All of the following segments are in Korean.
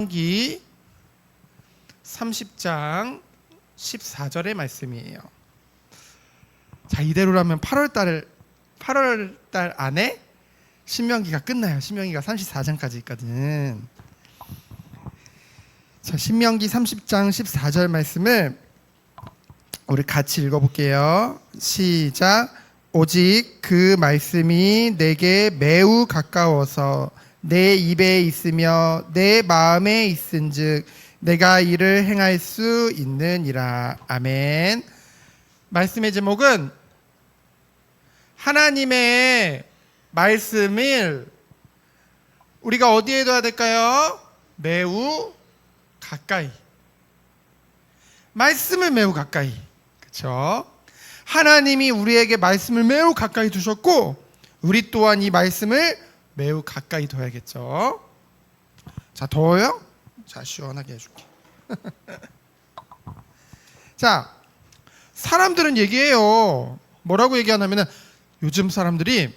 신명기 30장 14절의 말씀이에요. 자, 이대로라면 8월 달 안에 신명기가 끝나요. 신명기가 34장까지 있거든. 자, 신명기 30장 14절 말씀을 우리 같이 읽어볼게요. 시작. 오직 그 말씀이 내게 매우 가까워서 내 입에 있으며 내 마음에 있은즉 내가 이를 행할 수 있느니라. 아멘. 말씀의 제목은 하나님의 말씀을 우리가 어디에 둬야 될까요? 매우 가까이. 말씀을 매우 가까이. 그렇죠? 하나님이 우리에게 말씀을 매우 가까이 두셨고 우리 또한 이 말씀을 매우 가까이 둬야겠죠. 자, 더워요? 자, 시원하게 해줄게. 자, 사람들은 얘기해요. 뭐라고 얘기하냐면은 요즘 사람들이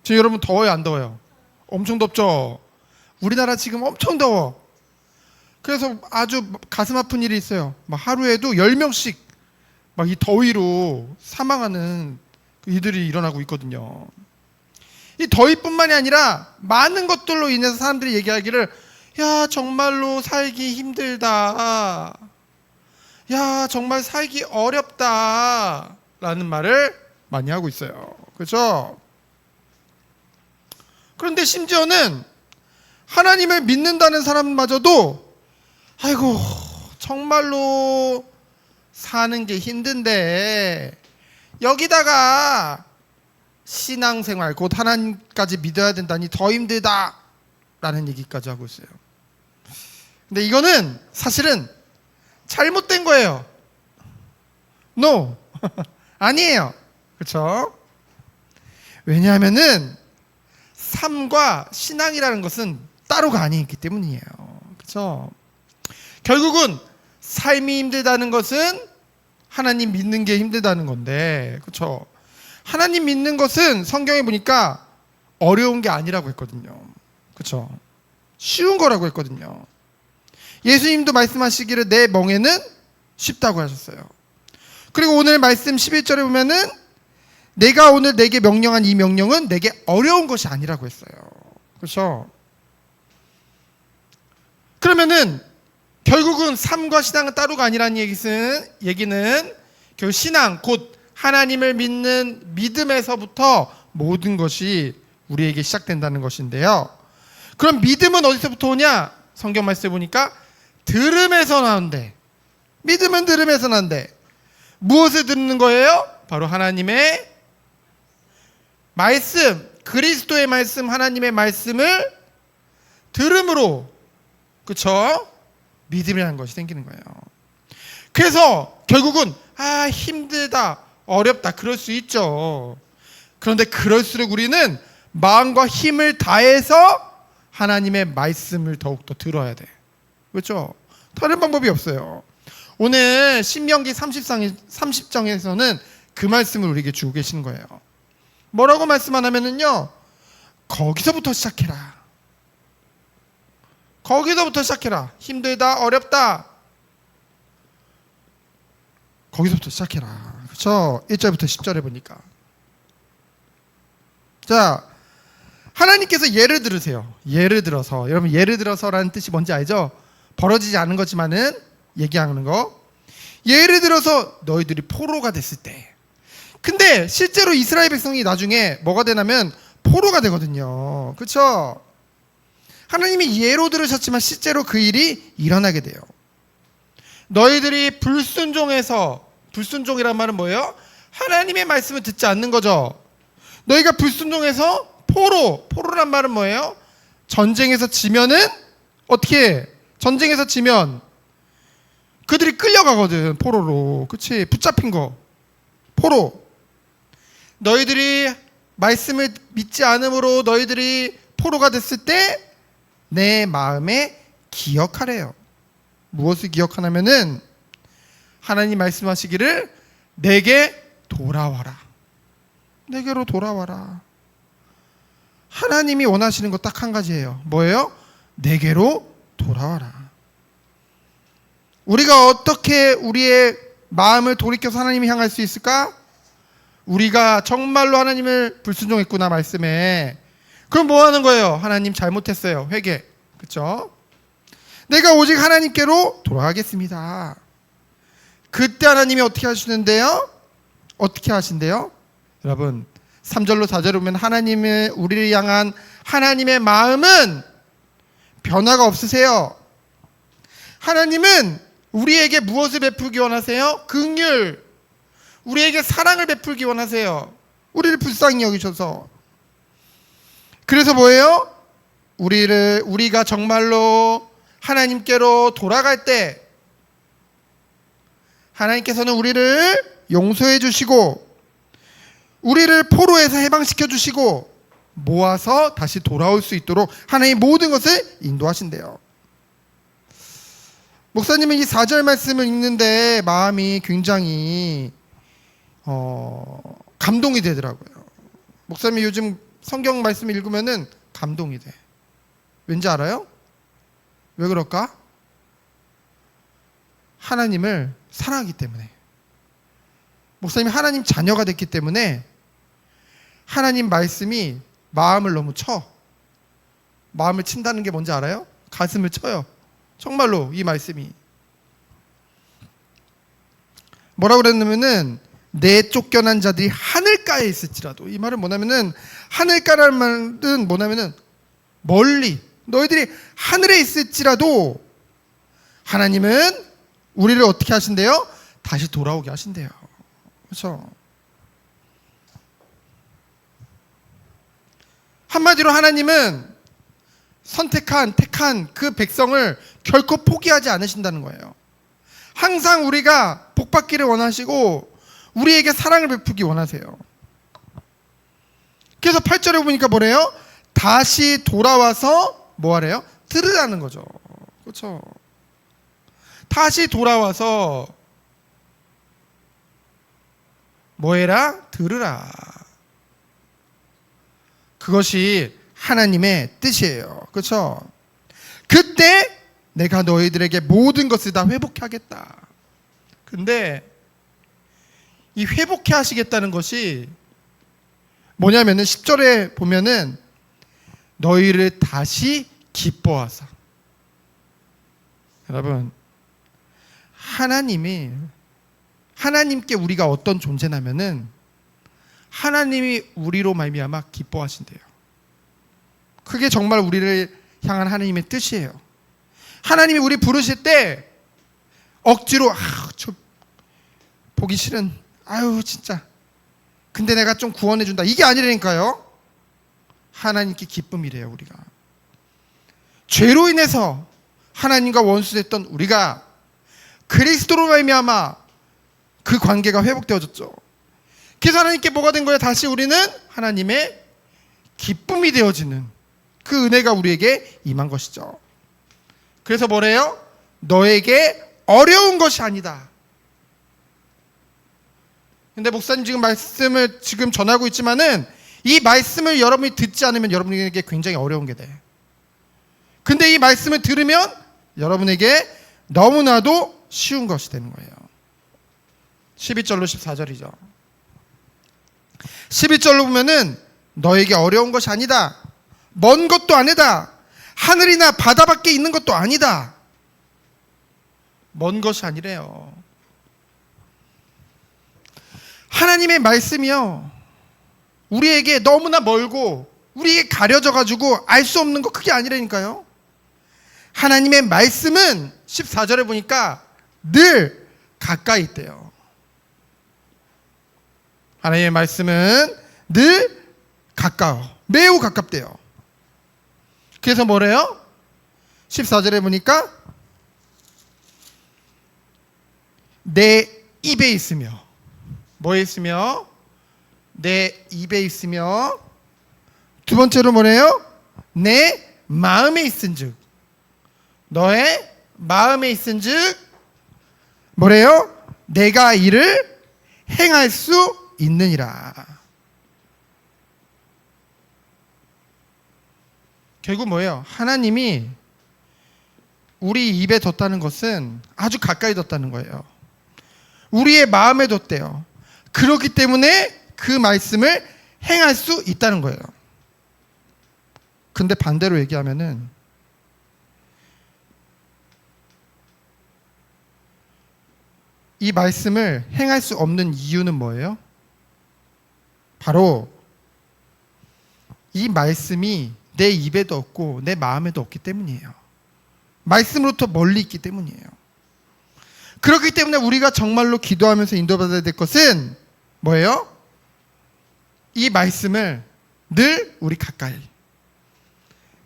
지금 여러분 더워요, 안 더워요? 엄청 덥죠? 우리나라 지금 엄청 더워. 그래서 아주 가슴 아픈 일이 있어요. 막 하루에도 10명씩 막 이 더위로 사망하는 이들이 일어나고 있거든요. 이 더위뿐만이 아니라 많은 것들로 인해서 사람들이 얘기하기를 야, 정말로 살기 힘들다. 야, 정말 살기 어렵다. 라는 말을 많이 하고 있어요. 그렇죠? 그런데 심지어는 하나님을 믿는다는 사람마저도 아이고, 정말로 사는 게 힘든데 여기다가 신앙생활 곧 하나님까지 믿어야 된다니 더 힘들다 라는 얘기까지 하고 있어요. 근데 이거는 사실은 잘못된 거예요. No. 아니에요. 그렇죠? 왜냐하면은 삶과 신앙이라는 것은 따로가 아니기 때문이에요. 그렇죠? 결국은 삶이 힘들다는 것은 하나님 믿는 게 힘들다는 건데, 그렇죠? 하나님 믿는 것은 성경에 보니까 어려운 게 아니라고 했거든요. 그렇죠? 쉬운 거라고 했거든요. 예수님도 말씀하시기를 내 멍에는 쉽다고 하셨어요. 그리고 오늘 말씀 11절에 보면은 내가 오늘 내게 명령한 이 명령은 내게 어려운 것이 아니라고 했어요. 그렇죠? 그러면은 결국은 삶과 신앙은 따로가 아니라는 얘기는 결국 신앙 곧 하나님을 믿는 믿음에서부터 모든 것이 우리에게 시작된다는 것인데요. 그럼 믿음은 어디서부터 오냐? 성경 말씀에 보니까 들음에서 나온대. 믿음은 들음에서 난대. 무엇을 듣는 거예요? 바로 하나님의 말씀, 그리스도의 말씀, 하나님의 말씀을 들음으로, 그렇죠? 믿음이라는 것이 생기는 거예요. 그래서 결국은 힘들다, 어렵다 그럴 수 있죠. 그런데 그럴수록 우리는 마음과 힘을 다해서 하나님의 말씀을 더욱더 들어야 돼. 그렇죠? 다른 방법이 없어요. 오늘 신명기 30장에서는 그 말씀을 우리에게 주고 계신 거예요. 뭐라고 말씀하냐면요, 거기서부터 시작해라. 거기서부터 시작해라. 힘들다, 어렵다. 거기서부터 시작해라. 그렇죠? 1절부터 10절에 보니까. 자, 하나님께서 예를 들으세요. 예를 들어서. 여러분, 예를 들어서라는 뜻이 뭔지 알죠? 벌어지지 않은 거지만은 얘기하는 거. 예를 들어서 너희들이 포로가 됐을 때. 근데 실제로 이스라엘 백성이 나중에 뭐가 되냐면 포로가 되거든요. 그렇죠? 하나님이 예로 들으셨지만 실제로 그 일이 일어나게 돼요. 너희들이 불순종이란 말은 뭐예요? 하나님의 말씀을 듣지 않는 거죠. 너희가 불순종해서 포로란 말은 뭐예요? 전쟁에서 지면은 어떻게 해? 전쟁에서 지면 그들이 끌려가거든. 포로로. 그치? 붙잡힌 거. 포로. 너희들이 말씀을 믿지 않음으로 너희들이 포로가 됐을 때 내 마음에 기억하래요. 무엇을 기억하냐면은 하나님 말씀하시기를 내게 돌아와라. 내게로 돌아와라. 하나님이 원하시는 거 딱 한 가지예요. 뭐예요? 내게로 돌아와라. 우리가 어떻게 우리의 마음을 돌이켜서 하나님을 향할 수 있을까? 우리가 정말로 하나님을 불순종했구나 말씀에. 그럼 뭐 하는 거예요? 하나님 잘못했어요. 회개. 그렇죠? 내가 오직 하나님께로 돌아가겠습니다. 그때 하나님이 어떻게 하시는데요? 어떻게 하신대요? 여러분 3절로 4절에 보면 하나님의 우리를 향한 하나님의 마음은 변화가 없으세요. 하나님은 우리에게 무엇을 베풀기 원하세요? 긍휼. 우리에게 사랑을 베풀기 원하세요. 우리를 불쌍히 여기셔서. 그래서 뭐예요? 우리가 정말로 하나님께로 돌아갈 때 하나님께서는 우리를 용서해 주시고 우리를 포로에서 해방시켜 주시고 모아서 다시 돌아올 수 있도록 하나님 모든 것을 인도하신대요. 목사님은 이 4절 말씀을 읽는데 마음이 굉장히 감동이 되더라고요. 목사님이 요즘 성경 말씀 읽으면은 감동이 돼. 왠지 알아요? 왜 그럴까? 하나님을 사랑하기 때문에. 목사님이 하나님 자녀가 됐기 때문에 하나님 말씀이 마음을 너무 쳐. 마음을 친다는 게 뭔지 알아요? 가슴을 쳐요. 정말로 이 말씀이. 뭐라고 그랬냐면은 내 쫓겨난 자들이 하늘가에 있을지라도. 이 말은 뭐냐면은 하늘가라는 말은 뭐냐면은 멀리 너희들이 하늘에 있을지라도 하나님은 우리를 어떻게 하신대요? 다시 돌아오게 하신대요. 그렇죠? 한마디로 하나님은 택한 그 백성을 결코 포기하지 않으신다는 거예요. 항상 우리가 복받기를 원하시고 우리에게 사랑을 베푸기 원하세요. 그래서 8절에 보니까 뭐래요? 다시 돌아와서 뭐 하래요? 들으라는 거죠. 그렇죠? 다시 돌아와서 뭐 해라? 들으라. 그것이 하나님의 뜻이에요. 그렇죠? 그때 내가 너희들에게 모든 것을 다 회복해 하겠다. 근데 이 회복해 하시겠다는 것이 뭐냐면은 10절에 보면은 너희를 다시 기뻐하사. 여러분 하나님께 우리가 어떤 존재냐면은 하나님이 우리로 말미암아 기뻐하신대요. 그게 정말 우리를 향한 하나님의 뜻이에요. 하나님이 우리 부르실 때 억지로 저 보기 싫은 진짜 근데 내가 좀 구원해 준다 이게 아니라니까요. 하나님께 기쁨이래요. 우리가 죄로 인해서 하나님과 원수됐던 우리가 그리스도로 말미암아 그 관계가 회복되어졌죠. 그래서 하나님께 뭐가 된 거예요? 다시 우리는 하나님의 기쁨이 되어지는 그 은혜가 우리에게 임한 것이죠. 그래서 뭐래요? 너에게 어려운 것이 아니다. 근데 목사님 지금 말씀을 지금 전하고 있지만은 이 말씀을 여러분이 듣지 않으면 여러분에게 굉장히 어려운 게 돼. 근데 이 말씀을 들으면 여러분에게 너무나도 쉬운 것이 되는 거예요. 12절로 14절이죠. 12절로 보면은 너에게 어려운 것이 아니다. 먼 것도 아니다. 하늘이나 바다 밖에 있는 것도 아니다. 먼 것이 아니래요. 하나님의 말씀이요. 우리에게 너무나 멀고 우리에게 가려져 가지고 알 수 없는 거 그게 아니라니까요. 하나님의 말씀은 14절에 보니까 늘 가까이 있대요. 하나님의 말씀은 늘 가까워. 매우 가깝대요. 그래서 뭐래요? 14절에 보니까 내 입에 있으며 뭐에 있으며? 내 입에 있으며 두 번째로 뭐래요? 내 마음에 있은즉 너의 마음에 있은즉 뭐래요? 내가 이를 행할 수 있느니라. 결국 뭐예요? 하나님이 우리 입에 뒀다는 것은 아주 가까이 뒀다는 거예요. 우리의 마음에 뒀대요. 그렇기 때문에 그 말씀을 행할 수 있다는 거예요. 근데 반대로 얘기하면은 이 말씀을 행할 수 없는 이유는 뭐예요? 바로 이 말씀이 내 입에도 없고 내 마음에도 없기 때문이에요. 말씀으로부터 멀리 있기 때문이에요. 그렇기 때문에 우리가 정말로 기도하면서 인도받아야 될 것은 뭐예요? 이 말씀을 늘 우리 가까이.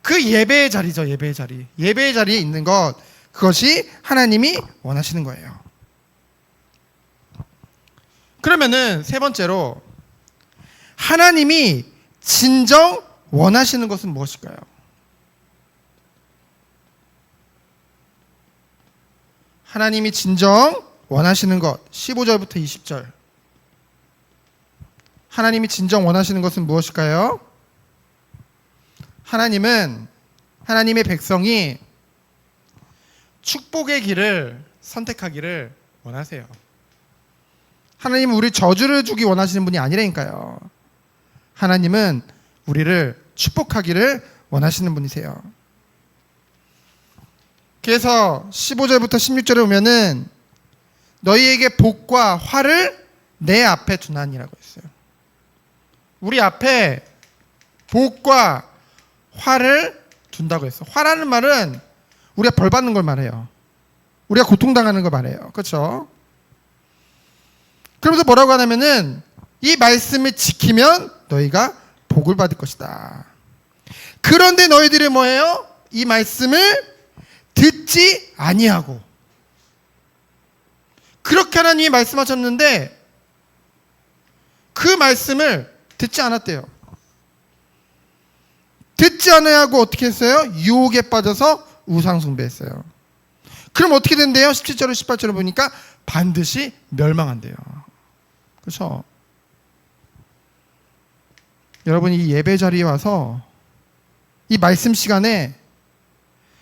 그 예배의 자리죠. 예배의 자리. 예배의 자리에 있는 것, 그것이 하나님이 원하시는 거예요. 그러면은 세 번째로 하나님이 진정 원하시는 것은 무엇일까요? 하나님이 진정 원하시는 것, 15절부터 20절. 하나님이 진정 원하시는 것은 무엇일까요? 하나님은 하나님의 백성이 축복의 길을 선택하기를 원하세요. 하나님은 우리 저주를 주기 원하시는 분이 아니라니까요. 하나님은 우리를 축복하기를 원하시는 분이세요. 그래서 15절부터 16절에 보면은 너희에게 복과 화를 내 앞에 두나니라고 했어요. 우리 앞에 복과 화를 둔다고 했어. 화라는 말은 우리가 벌 받는 걸 말해요. 우리가 고통당하는 걸 말해요. 그렇죠? 그러면서 뭐라고 하냐면은 이 말씀을 지키면 너희가 복을 받을 것이다. 그런데 너희들이 뭐예요? 이 말씀을 듣지 아니하고. 그렇게 하나님이 말씀하셨는데 그 말씀을 듣지 않았대요. 듣지 않아야하고 어떻게 했어요? 유혹에 빠져서 우상 숭배했어요. 그럼 어떻게 된대요? 17절 18절을 보니까 반드시 멸망한대요. 그렇죠? 여러분, 이 예배 자리에 와서 이 말씀 시간에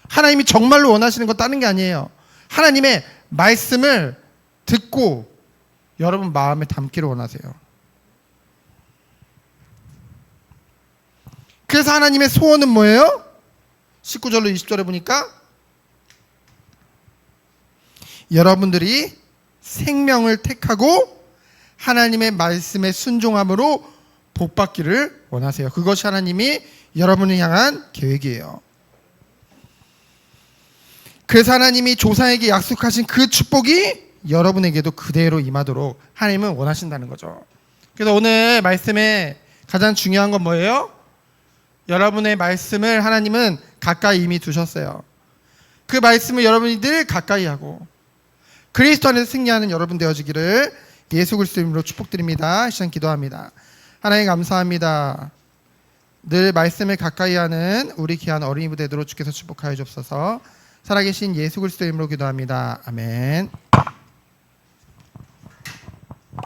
하나님이 정말로 원하시는 건 다른 게 아니에요. 하나님의 말씀을 듣고 여러분 마음에 담기를 원하세요. 그래서 하나님의 소원은 뭐예요? 19절로 20절에 보니까 여러분들이 생명을 택하고 하나님의 말씀에 순종함으로 복받기를 원하세요. 그것이 하나님이 여러분을 향한 계획이에요. 그래서 하나님이 조상에게 약속하신 그 축복이 여러분에게도 그대로 임하도록 하나님은 원하신다는 거죠. 그래서 오늘 말씀에 가장 중요한 건 뭐예요? 여러분의 말씀을 하나님은 가까이 이미 두셨어요. 그 말씀을 여러분이 늘 가까이 하고 그리스도 안에서 승리하는 여러분 되어지기를 예수 그리스도 이름으로 축복드립니다. 시간 기도합니다. 하나님 감사합니다. 늘 말씀을 가까이 하는 우리 귀한 어린이 부대들로 주께서 축복하여 주옵소서. 살아계신 예수 그리스도 이름으로 기도합니다. 아멘.